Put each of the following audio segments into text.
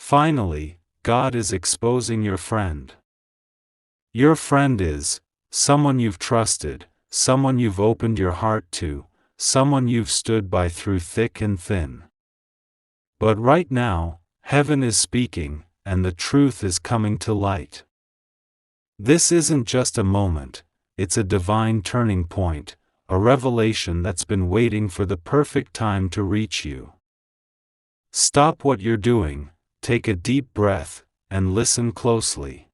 Finally, God is exposing your friend. Your friend is someone you've trusted, someone you've opened your heart to, someone you've stood by through thick and thin. But right now, heaven is speaking, and the truth is coming to light. This isn't just a moment, it's a divine turning point, a revelation that's been waiting for the perfect time to reach you. Stop what you're doing, take a deep breath, and listen closely.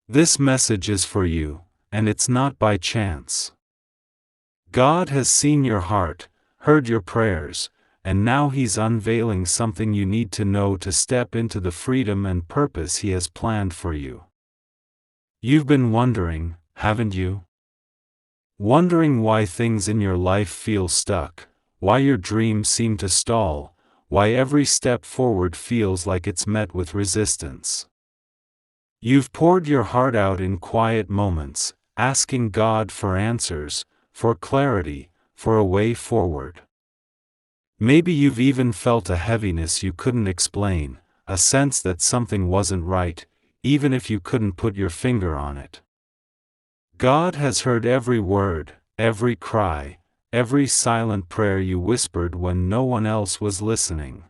This message is for you, and it's not by chance. God has seen your heart, heard your prayers, and now He's unveiling something you need to know to step into the freedom and purpose He has planned for you. You've been wondering, haven't you? Wondering why things in your life feel stuck, why your dreams seem to stall, why every step forward feels like it's met with resistance. You've poured your heart out in quiet moments, asking God for answers, for clarity, for a way forward. Maybe you've even felt a heaviness you couldn't explain, a sense that something wasn't right, even if you couldn't put your finger on it. God has heard every word, every cry, every silent prayer you whispered when no one else was listening.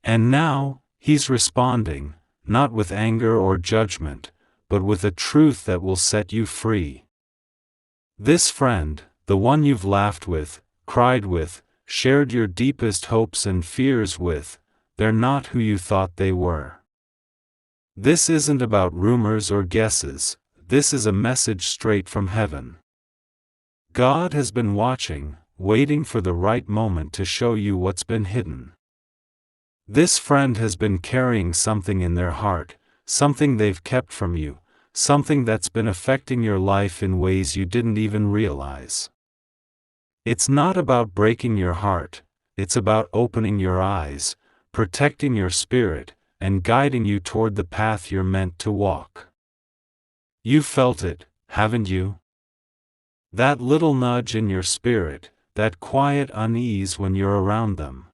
And now, He's responding, not with anger or judgment, but with a truth that will set you free. This friend, the one you've laughed with, cried with, shared your deepest hopes and fears with, they're not who you thought they were. This isn't about rumors or guesses, this is a message straight from heaven. God has been watching, waiting for the right moment to show you what's been hidden. This friend has been carrying something in their heart, something they've kept from you, something that's been affecting your life in ways you didn't even realize. It's not about breaking your heart, it's about opening your eyes, protecting your spirit, and guiding you toward the path you're meant to walk. You've felt it, haven't you? That little nudge in your spirit, that quiet unease when you're around them.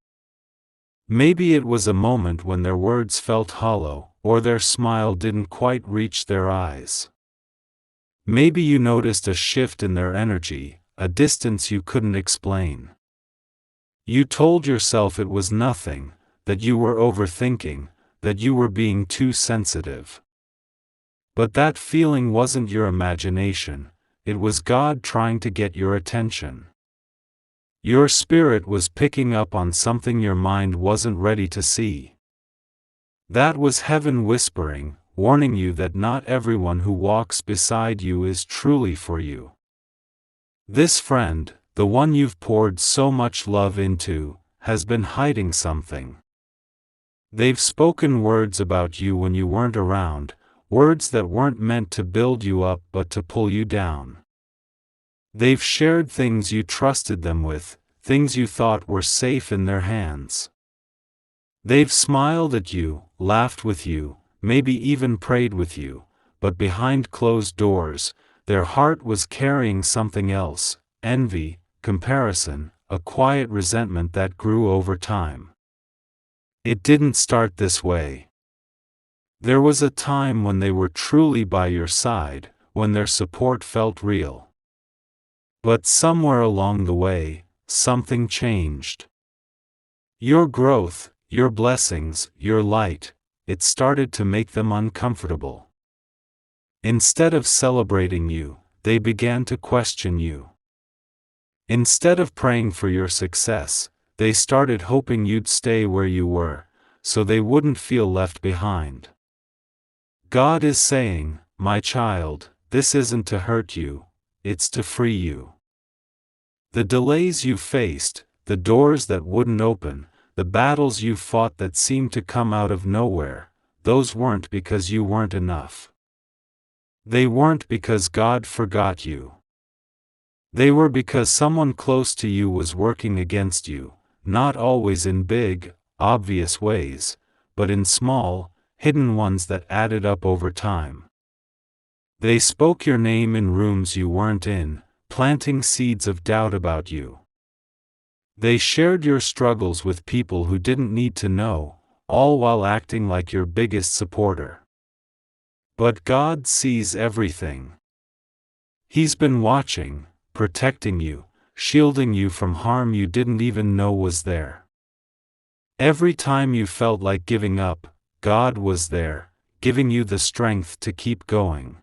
Maybe it was a moment when their words felt hollow, or their smile didn't quite reach their eyes. Maybe you noticed a shift in their energy, a distance you couldn't explain. You told yourself it was nothing, that you were overthinking, that you were being too sensitive. But that feeling wasn't your imagination, it was God trying to get your attention. Your spirit was picking up on something your mind wasn't ready to see. That was heaven whispering, warning you that not everyone who walks beside you is truly for you. This friend, the one you've poured so much love into, has been hiding something. They've spoken words about you when you weren't around, words that weren't meant to build you up but to pull you down. They've shared things you trusted them with, things you thought were safe in their hands. They've smiled at you, laughed with you, maybe even prayed with you, but behind closed doors, their heart was carrying something else, envy, comparison, a quiet resentment that grew over time. It didn't start this way. There was a time when they were truly by your side, when their support felt real. But somewhere along the way, something changed. Your growth, your blessings, your light, it started to make them uncomfortable. Instead of celebrating you, they began to question you. Instead of praying for your success, they started hoping you'd stay where you were, so they wouldn't feel left behind. God is saying, my child, this isn't to hurt you, it's to free you. The delays you faced, the doors that wouldn't open, the battles you fought that seemed to come out of nowhere, those weren't because you weren't enough. They weren't because God forgot you. They were because someone close to you was working against you, not always in big, obvious ways, but in small, hidden ones that added up over time. They spoke your name in rooms you weren't in, planting seeds of doubt about you. They shared your struggles with people who didn't need to know, all while acting like your biggest supporter. But God sees everything. He's been watching, protecting you, shielding you from harm you didn't even know was there. Every time you felt like giving up, God was there, giving you the strength to keep going.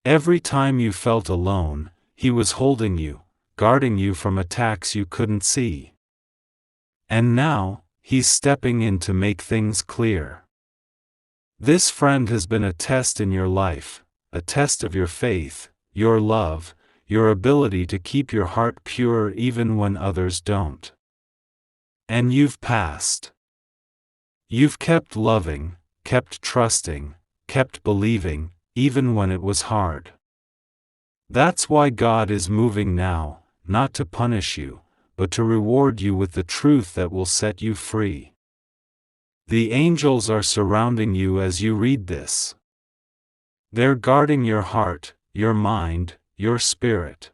Every time you felt alone, He was holding you, guarding you from attacks you couldn't see. And now, He's stepping in to make things clear. This friend has been a test in your life, a test of your faith, your love, your ability to keep your heart pure even when others don't. And you've passed. You've kept loving, kept trusting, kept believing, even when it was hard. That's why God is moving now, not to punish you, but to reward you with the truth that will set you free. The angels are surrounding you as you read this. They're guarding your heart, your mind, your spirit.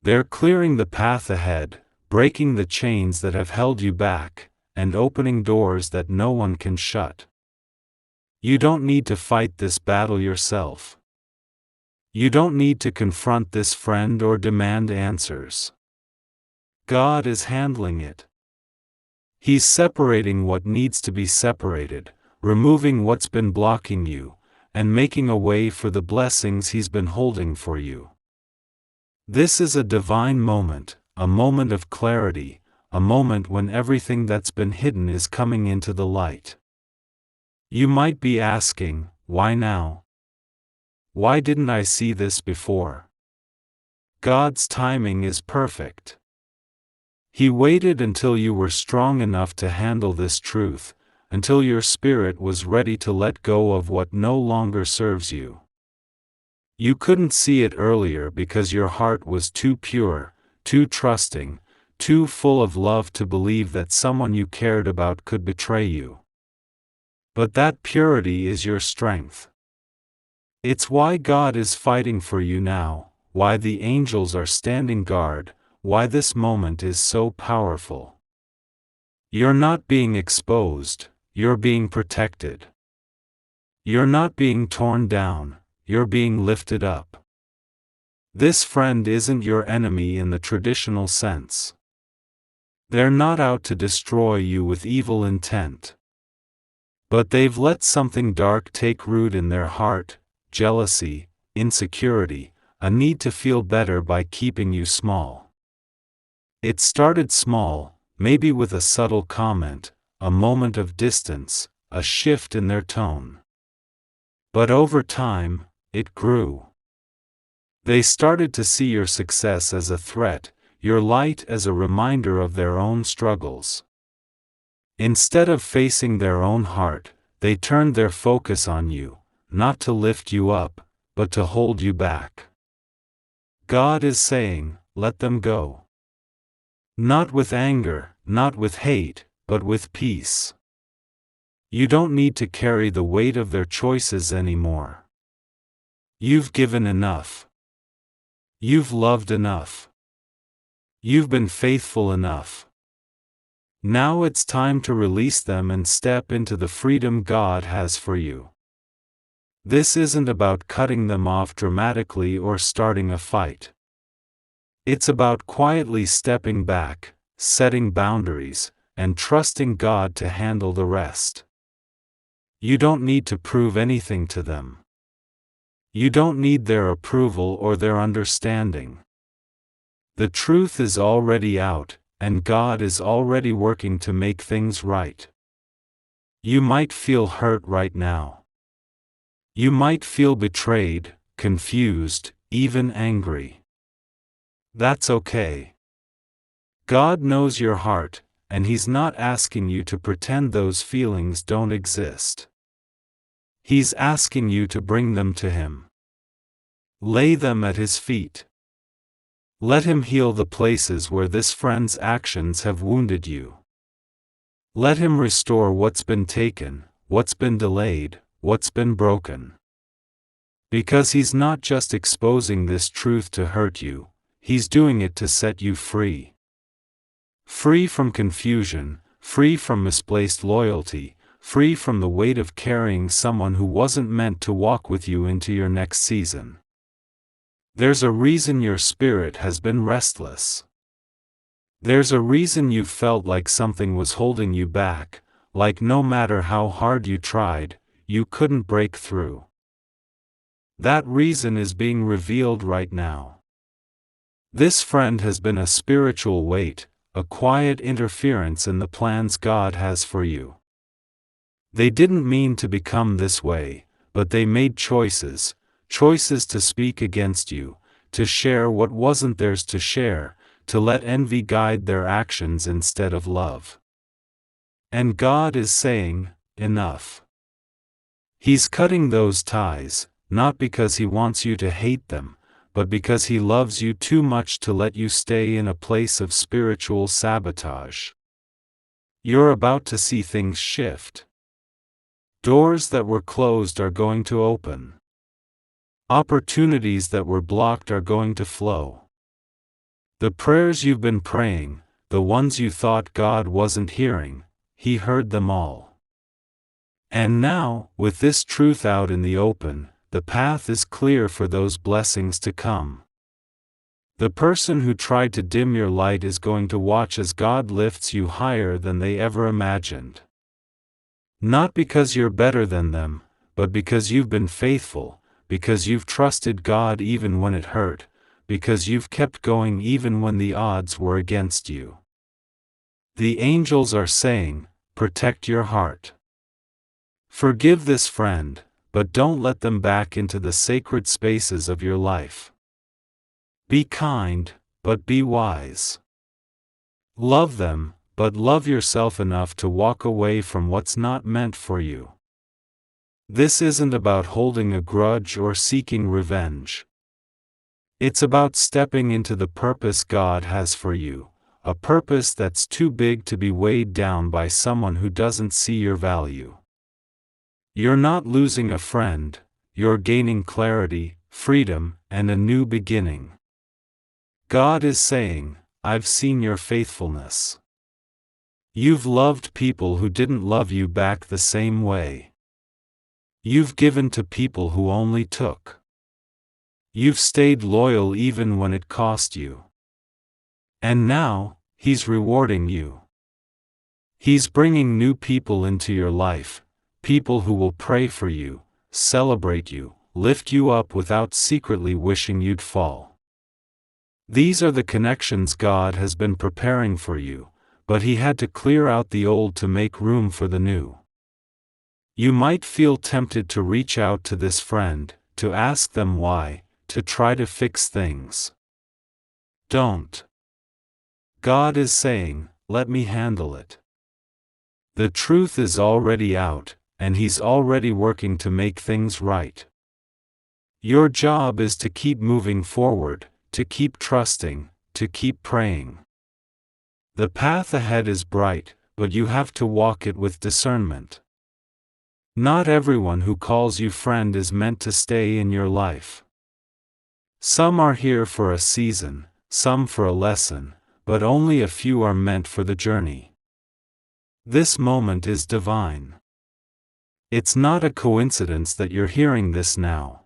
They're clearing the path ahead, breaking the chains that have held you back, and opening doors that no one can shut. You don't need to fight this battle yourself. You don't need to confront this friend or demand answers. God is handling it. He's separating what needs to be separated, removing what's been blocking you, and making a way for the blessings He's been holding for you. This is a divine moment, a moment of clarity, a moment when everything that's been hidden is coming into the light. You might be asking, why now? Why didn't I see this before? God's timing is perfect. He waited until you were strong enough to handle this truth, until your spirit was ready to let go of what no longer serves you. You couldn't see it earlier because your heart was too pure, too trusting, too full of love to believe that someone you cared about could betray you. But that purity is your strength. It's why God is fighting for you now, why the angels are standing guard, why this moment is so powerful. You're not being exposed, you're being protected. You're not being torn down, you're being lifted up. This friend isn't your enemy in the traditional sense. They're not out to destroy you with evil intent. But they've let something dark take root in their heart: jealousy, insecurity, a need to feel better by keeping you small. It started small, maybe with a subtle comment, a moment of distance, a shift in their tone. But over time, it grew. They started to see your success as a threat, your light as a reminder of their own struggles. Instead of facing their own heart, they turned their focus on you, not to lift you up, but to hold you back. God is saying, let them go. Not with anger, not with hate, but with peace. You don't need to carry the weight of their choices anymore. You've given enough. You've loved enough. You've been faithful enough. Now it's time to release them and step into the freedom God has for you. This isn't about cutting them off dramatically or starting a fight. It's about quietly stepping back, setting boundaries, and trusting God to handle the rest. You don't need to prove anything to them. You don't need their approval or their understanding. The truth is already out, and God is already working to make things right. You might feel hurt right now. You might feel betrayed, confused, even angry. That's okay. God knows your heart, and He's not asking you to pretend those feelings don't exist. He's asking you to bring them to Him. Lay them at His feet. Let Him heal the places where this friend's actions have wounded you. Let Him restore what's been taken, what's been delayed, what's been broken. Because He's not just exposing this truth to hurt you, He's doing it to set you free. Free from confusion, free from misplaced loyalty, free from the weight of carrying someone who wasn't meant to walk with you into your next season. There's a reason your spirit has been restless. There's a reason you felt like something was holding you back, like no matter how hard you tried, you couldn't break through. That reason is being revealed right now. This friend has been a spiritual weight, a quiet interference in the plans God has for you. They didn't mean to become this way, but they made choices to speak against you, to share what wasn't theirs to share, to let envy guide their actions instead of love. And God is saying, enough. He's cutting those ties, not because He wants you to hate them, but because He loves you too much to let you stay in a place of spiritual sabotage. You're about to see things shift. Doors that were closed are going to open. Opportunities that were blocked are going to flow. The prayers you've been praying, the ones you thought God wasn't hearing, He heard them all. And now, with this truth out in the open, the path is clear for those blessings to come. The person who tried to dim your light is going to watch as God lifts you higher than they ever imagined. Not because you're better than them, but because you've been faithful, because you've trusted God even when it hurt, because you've kept going even when the odds were against you. The angels are saying, protect your heart. Forgive this friend, but don't let them back into the sacred spaces of your life. Be kind, but be wise. Love them, but love yourself enough to walk away from what's not meant for you. This isn't about holding a grudge or seeking revenge. It's about stepping into the purpose God has for you, a purpose that's too big to be weighed down by someone who doesn't see your value. You're not losing a friend, you're gaining clarity, freedom, and a new beginning. God is saying, I've seen your faithfulness. You've loved people who didn't love you back the same way. You've given to people who only took. You've stayed loyal even when it cost you. And now, He's rewarding you. He's bringing new people into your life, people who will pray for you, celebrate you, lift you up without secretly wishing you'd fall. These are the connections God has been preparing for you, but He had to clear out the old to make room for the new. You might feel tempted to reach out to this friend, to ask them why, to try to fix things. Don't. God is saying, let me handle it. The truth is already out, and He's already working to make things right. Your job is to keep moving forward, to keep trusting, to keep praying. The path ahead is bright, but you have to walk it with discernment. Not everyone who calls you friend is meant to stay in your life. Some are here for a season, some for a lesson, but only a few are meant for the journey. This moment is divine. It's not a coincidence that you're hearing this now.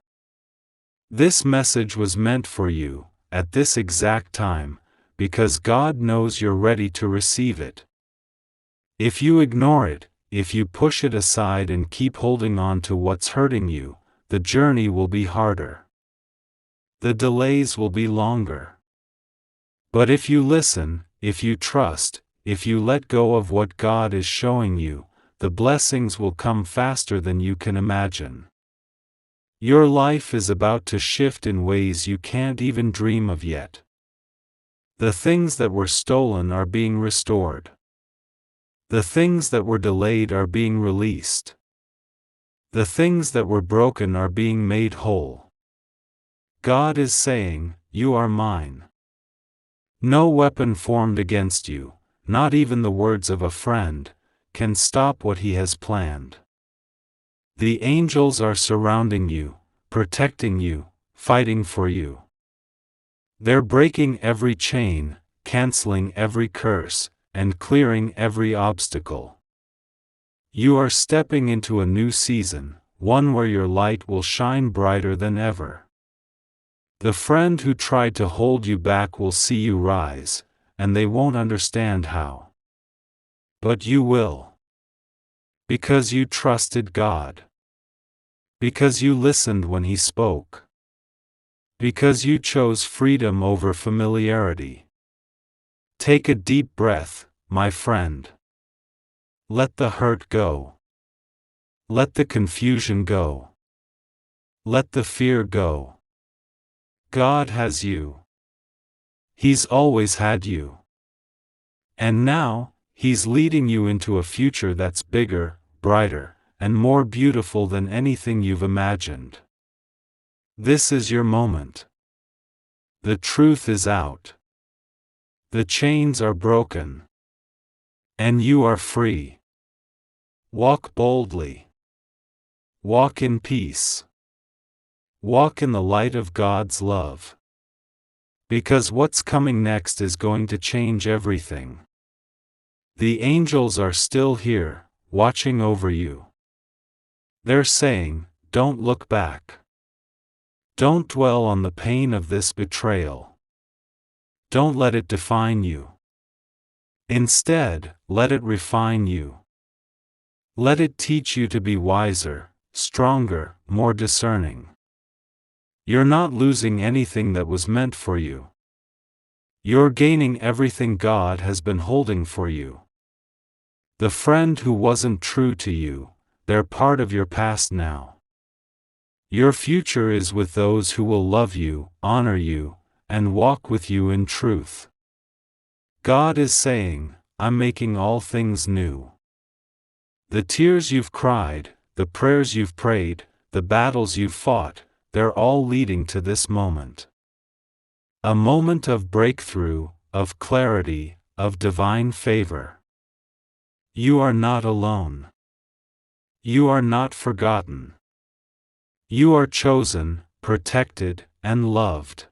This message was meant for you, at this exact time, because God knows you're ready to receive it. If you ignore it, if you push it aside and keep holding on to what's hurting you, the journey will be harder. The delays will be longer. But if you listen, if you trust, if you let go of what God is showing you, the blessings will come faster than you can imagine. Your life is about to shift in ways you can't even dream of yet. The things that were stolen are being restored. The things that were delayed are being released. The things that were broken are being made whole. God is saying, you are mine. No weapon formed against you, not even the words of a friend, can stop what He has planned. The angels are surrounding you, protecting you, fighting for you. They're breaking every chain, canceling every curse, and clearing every obstacle. You are stepping into a new season, one where your light will shine brighter than ever. The friend who tried to hold you back will see you rise, and they won't understand how. But you will. Because you trusted God. Because you listened when He spoke. Because you chose freedom over familiarity. Take a deep breath, my friend. Let the hurt go. Let the confusion go. Let the fear go. God has you. He's always had you. And now, He's leading you into a future that's bigger, brighter, and more beautiful than anything you've imagined. This is your moment. The truth is out. The chains are broken. And you are free. Walk boldly. Walk in peace. Walk in the light of God's love. Because what's coming next is going to change everything. The angels are still here, watching over you. They're saying, don't look back. Don't dwell on the pain of this betrayal. Don't let it define you. Instead, let it refine you. Let it teach you to be wiser, stronger, more discerning. You're not losing anything that was meant for you. You're gaining everything God has been holding for you. The friend who wasn't true to you, they're part of your past now. Your future is with those who will love you, honor you, and walk with you in truth. God is saying, I'm making all things new. The tears you've cried, the prayers you've prayed, the battles you've fought, they're all leading to this moment. A moment of breakthrough, of clarity, of divine favor. You are not alone. You are not forgotten. You are chosen, protected, and loved.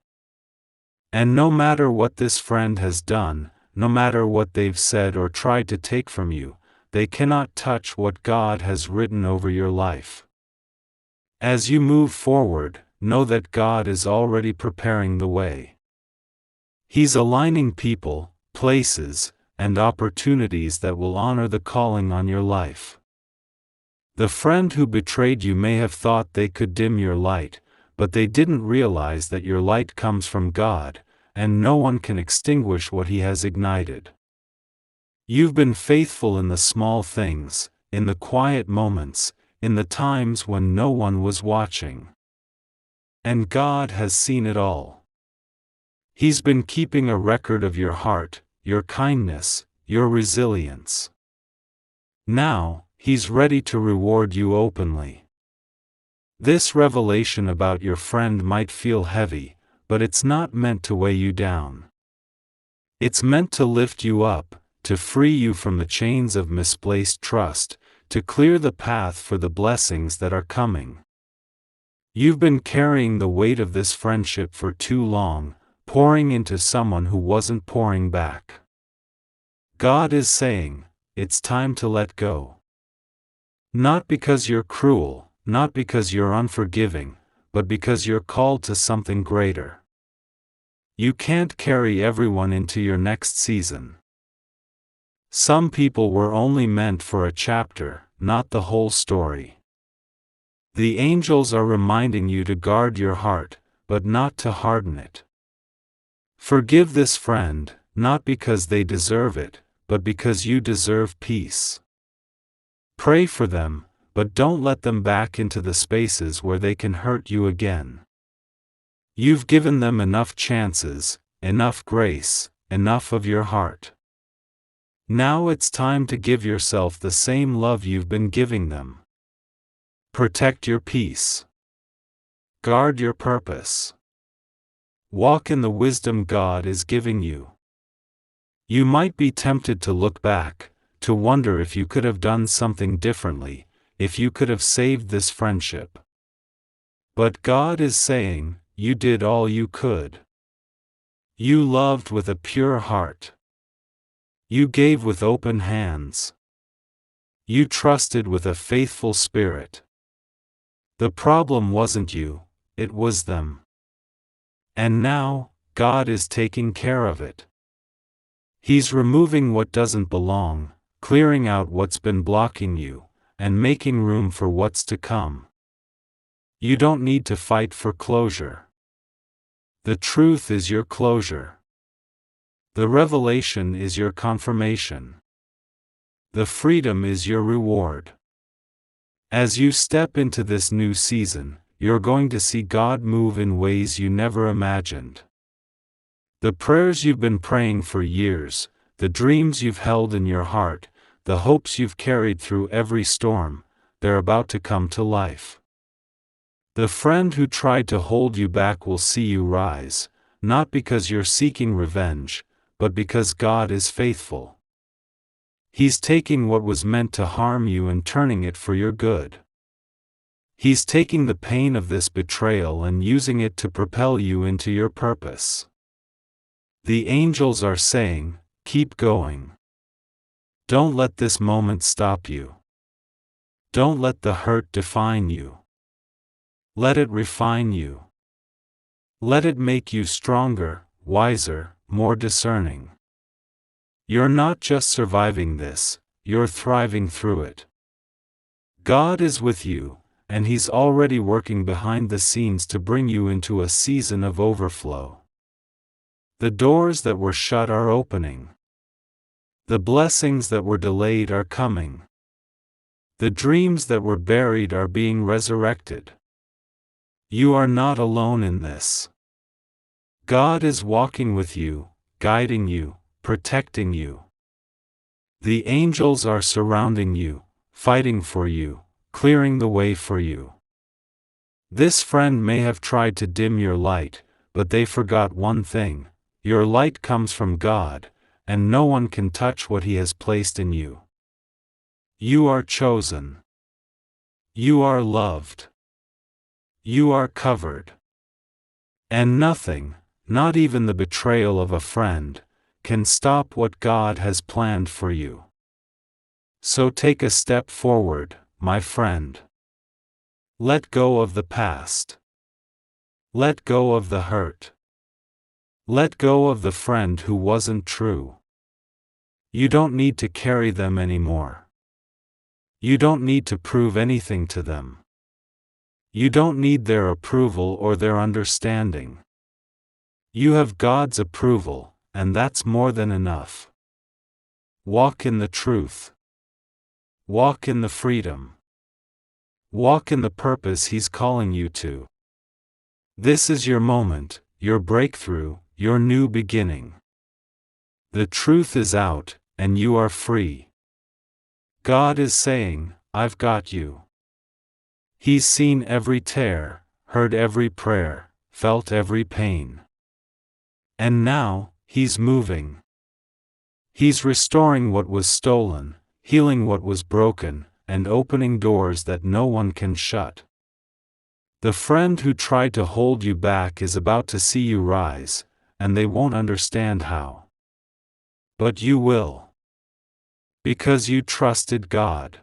And no matter what this friend has done, no matter what they've said or tried to take from you, they cannot touch what God has written over your life. As you move forward, know that God is already preparing the way. He's aligning people, places, and opportunities that will honor the calling on your life. The friend who betrayed you may have thought they could dim your light, but they didn't realize that your light comes from God, and no one can extinguish what He has ignited. You've been faithful in the small things, in the quiet moments, in the times when no one was watching. And God has seen it all. He's been keeping a record of your heart, your kindness, your resilience. Now, He's ready to reward you openly. This revelation about your friend might feel heavy, but it's not meant to weigh you down. It's meant to lift you up, to free you from the chains of misplaced trust, to clear the path for the blessings that are coming. You've been carrying the weight of this friendship for too long, pouring into someone who wasn't pouring back. God is saying, it's time to let go. Not because you're cruel, not because you're unforgiving, but because you're called to something greater. You can't carry everyone into your next season. Some people were only meant for a chapter, not the whole story. The angels are reminding you to guard your heart, but not to harden it. Forgive this friend, not because they deserve it, but because you deserve peace. Pray for them, but don't let them back into the spaces where they can hurt you again. You've given them enough chances, enough grace, enough of your heart. Now it's time to give yourself the same love you've been giving them. Protect your peace. Guard your purpose. Walk in the wisdom God is giving you. You might be tempted to look back, to wonder if you could have done something differently, if you could have saved this friendship. But God is saying, you did all you could. You loved with a pure heart. You gave with open hands. You trusted with a faithful spirit. The problem wasn't you, it was them. And now, God is taking care of it. He's removing what doesn't belong, clearing out what's been blocking you, and making room for what's to come. You don't need to fight for closure. The truth is your closure. The revelation is your confirmation. The freedom is your reward. As you step into this new season, you're going to see God move in ways you never imagined. The prayers you've been praying for years, the dreams you've held in your heart, the hopes you've carried through every storm, they're about to come to life. The friend who tried to hold you back will see you rise, not because you're seeking revenge, but because God is faithful. He's taking what was meant to harm you and turning it for your good. He's taking the pain of this betrayal and using it to propel you into your purpose. The angels are saying, keep going. Don't let this moment stop you. Don't let the hurt define you. Let it refine you. Let it make you stronger, wiser, more discerning. You're not just surviving this, you're thriving through it. God is with you, and He's already working behind the scenes to bring you into a season of overflow. The doors that were shut are opening. The blessings that were delayed are coming. The dreams that were buried are being resurrected. You are not alone in this. God is walking with you, guiding you, protecting you. The angels are surrounding you, fighting for you, clearing the way for you. This friend may have tried to dim your light, but they forgot one thing: your light comes from God, and no one can touch what He has placed in you. You are chosen. You are loved. You are covered. And nothing, not even the betrayal of a friend, can stop what God has planned for you. So take a step forward, my friend. Let go of the past. Let go of the hurt. Let go of the friend who wasn't true. You don't need to carry them anymore. You don't need to prove anything to them. You don't need their approval or their understanding. You have God's approval, and that's more than enough. Walk in the truth. Walk in the freedom. Walk in the purpose He's calling you to. This is your moment, your breakthrough, your new beginning. The truth is out, and you are free. God is saying, I've got you. He's seen every tear, heard every prayer, felt every pain. And now, He's moving. He's restoring what was stolen, healing what was broken, and opening doors that no one can shut. The friend who tried to hold you back is about to see you rise, and they won't understand how. But you will. Because you trusted God.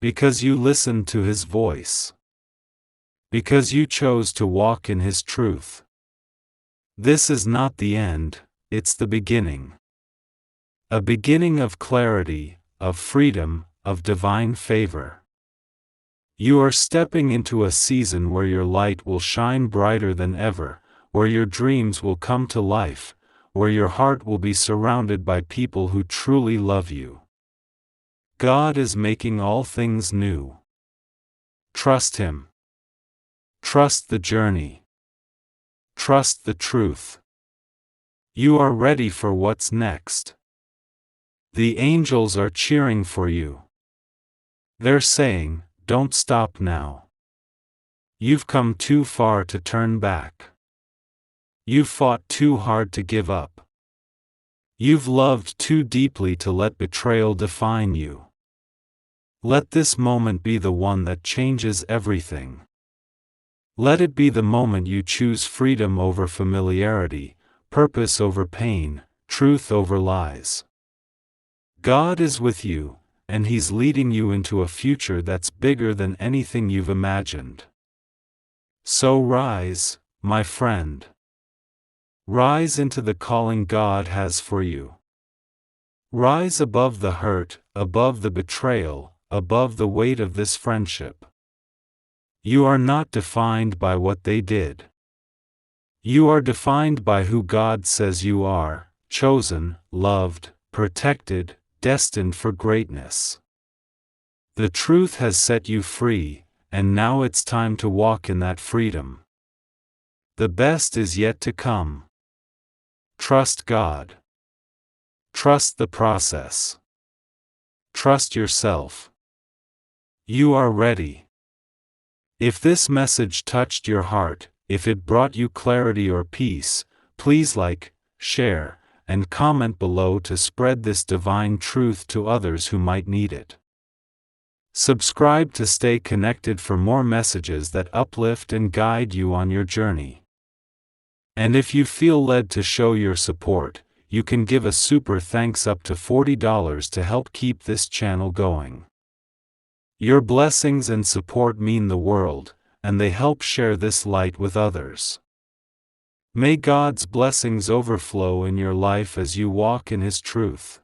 Because you listened to His voice. Because you chose to walk in His truth. This is not the end, it's the beginning. A beginning of clarity, of freedom, of divine favor. You are stepping into a season where your light will shine brighter than ever, where your dreams will come to life, where your heart will be surrounded by people who truly love you. God is making all things new. Trust Him. Trust the journey. Trust the truth. You are ready for what's next. The angels are cheering for you. They're saying, don't stop now. You've come too far to turn back. You've fought too hard to give up. You've loved too deeply to let betrayal define you. Let this moment be the one that changes everything. Let it be the moment you choose freedom over familiarity, purpose over pain, truth over lies. God is with you, and He's leading you into a future that's bigger than anything you've imagined. So rise, my friend. Rise into the calling God has for you. Rise above the hurt, above the betrayal, above the weight of this friendship. You are not defined by what they did. You are defined by who God says you are, chosen, loved, protected, destined for greatness. The truth has set you free, and now it's time to walk in that freedom. The best is yet to come. Trust God. Trust the process. Trust yourself. You are ready. If this message touched your heart, if it brought you clarity or peace, please like, share, and comment below to spread this divine truth to others who might need it. Subscribe to stay connected for more messages that uplift and guide you on your journey. And if you feel led to show your support, you can give a super thanks up to $40 to help keep this channel going. Your blessings and support mean the world, and they help share this light with others. May God's blessings overflow in your life as you walk in His truth.